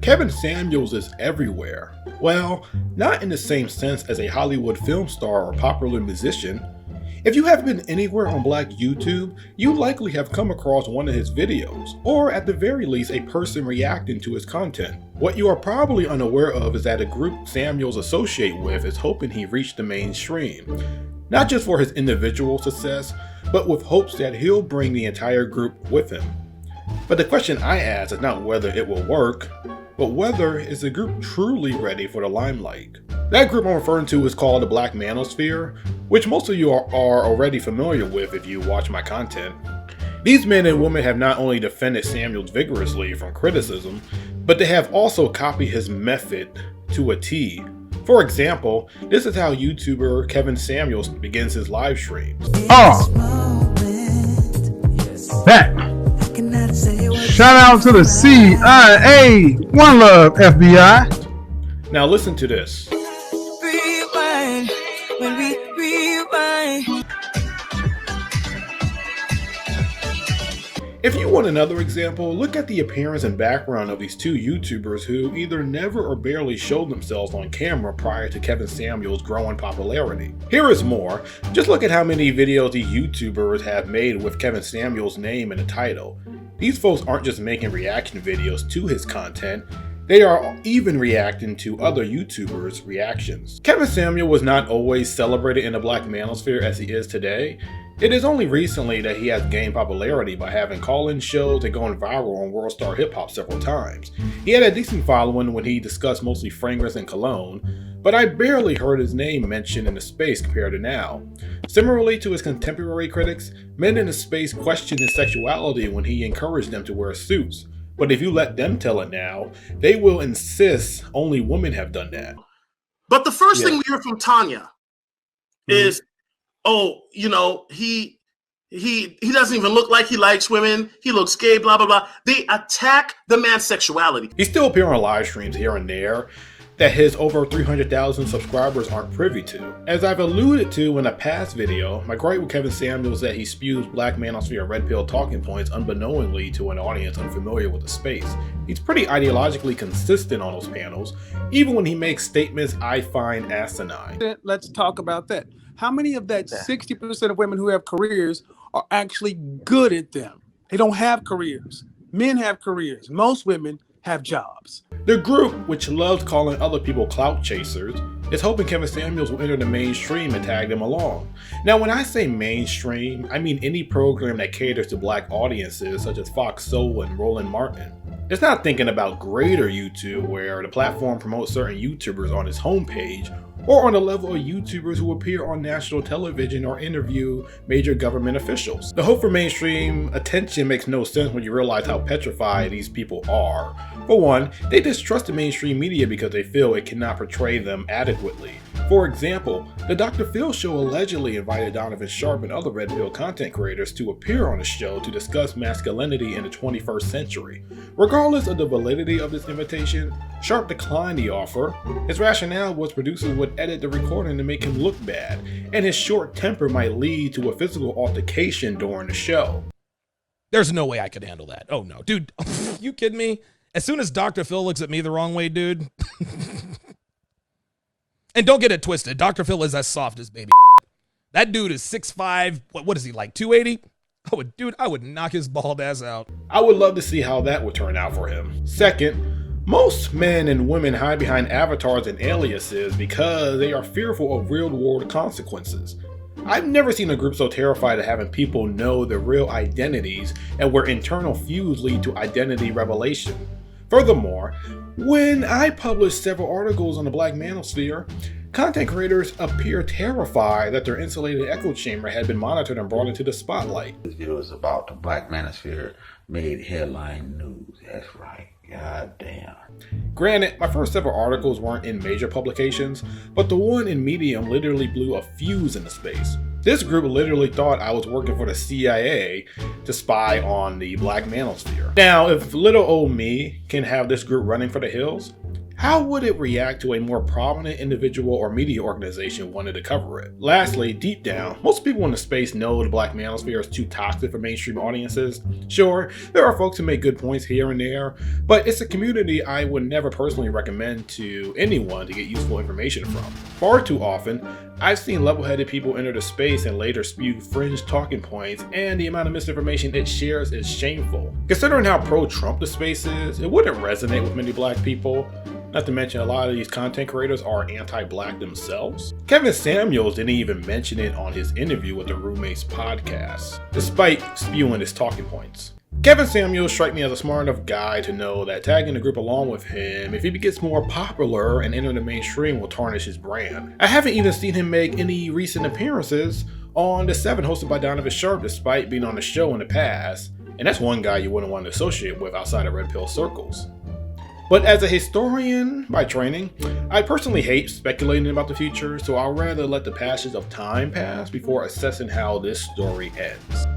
Kevin Samuels is everywhere. Well, not in the same sense as a Hollywood film star or popular musician. If you haven't been anywhere on Black YouTube, you likely have come across one of his videos, or at the very least a person reacting to his content. What you are probably unaware of is that a group Samuels associate with is hoping he reach the mainstream. Not just for his individual success, but with hopes that he'll bring the entire group with him. But the question I ask is not whether it will work, but whether is the group truly ready for the limelight. That group I'm referring to is called the Black Manosphere, which most of you are already familiar with if you watch my content. These men and women have not only defended Samuels vigorously from criticism, but they have also copied his method to a T. For example, this is how YouTuber Kevin Samuels begins his live streams. That. Shout out to the CIA. One love, FBI. Now listen to this. Rewind, when we rewind. If you want another example, look at the appearance and background of these two YouTubers who either never or barely showed themselves on camera prior to Kevin Samuels' growing popularity. Here is more. Just look at how many videos these YouTubers have made with Kevin Samuels' name in the title. These folks aren't just making reaction videos to his content, they are even reacting to other YouTubers' reactions. Kevin Samuels was not always celebrated in the Black Manosphere as he is today. It is only recently that he has gained popularity by having call-in shows and going viral on World Star Hip Hop several times. He had a decent following when he discussed mostly fragrance and cologne, but I barely heard his name mentioned in the space compared to now. Similarly to his contemporary critics, men in the space questioned his sexuality when he encouraged them to wear suits. But if you let them tell it now, they will insist only women have done that. But the first thing we hear from Tanya is, oh, you know, he doesn't even look like he likes women. He looks gay, blah, blah, blah. They attack the man's sexuality. He still appears on live streams here and there that his over 300,000 subscribers aren't privy to. As I've alluded to in a past video, my gripe with Kevin Samuels is that he spews Black Manosphere red pill talking points unbeknowingly to an audience unfamiliar with the space. He's pretty ideologically consistent on those panels, even when he makes statements I find asinine. Let's talk about that. How many of that 60% of women who have careers are actually good at them? They don't have careers. Men have careers. Most women have jobs. The group, which loves calling other people clout chasers, is hoping Kevin Samuels will enter the mainstream and tag them along. Now, when I say mainstream, I mean any program that caters to black audiences such as Fox Soul and Roland Martin. It's not thinking about greater YouTube, where the platform promotes certain YouTubers on its homepage, or on the level of YouTubers who appear on national television or interview major government officials. The hope for mainstream attention makes no sense when you realize how petrified these people are. For one, they distrust the mainstream media because they feel it cannot portray them adequately. For example, the Dr. Phil show allegedly invited Donovan Sharp and other red pill content creators to appear on the show to discuss masculinity in the 21st century. Regardless of the validity of this invitation, Sharp declined the offer. His rationale was producers would edit the recording to make him look bad, and his short temper might lead to a physical altercation during the show. There's no way I could handle that. Oh no, dude, you kidding me? As soon as Dr. Phil looks at me the wrong way, dude. And don't get it twisted, Dr. Phil is as soft as baby. That dude is 6'5", what is he, like 280? I would knock his bald ass out. I would love to see how that would turn out for him. Second, most men and women hide behind avatars and aliases because they are fearful of real-world consequences. I've never seen a group so terrified of having people know their real identities and where internal feuds lead to identity revelation. Furthermore, when I published several articles on the Black Manosphere, content creators appear terrified that their insulated echo chamber had been monitored and brought into the spotlight. This video is about the Black Manosphere made headline news. That's right. God damn. Granted, my first several articles weren't in major publications, but the one in Medium literally blew a fuse in the space. This group literally thought I was working for the CIA to spy on the Black Manosphere. Now, if little old me can have this group running for the hills, how would it react to a more prominent individual or media organization wanted to cover it? Lastly, deep down, most people in the space know the Black Manosphere is too toxic for mainstream audiences. Sure, there are folks who make good points here and there, but it's a community I would never personally recommend to anyone to get useful information from. Far too often, I've seen level-headed people enter the space and later spew fringe talking points, and the amount of misinformation it shares is shameful. Considering how pro-Trump the space is, it wouldn't resonate with many black people. Not to mention, a lot of these content creators are anti-black themselves. Kevin Samuels didn't even mention it on his interview with the Roommates podcast, despite spewing his talking points. Kevin Samuels strikes me as a smart enough guy to know that tagging the group along with him, if he gets more popular and enter the mainstream, will tarnish his brand. I haven't even seen him make any recent appearances on The 7 hosted by Donovan Sharp, despite being on the show in the past, and that's one guy you wouldn't want to associate with outside of red pill circles. But as a historian by training, I personally hate speculating about the future, so I'll rather let the passage of time pass before assessing how this story ends.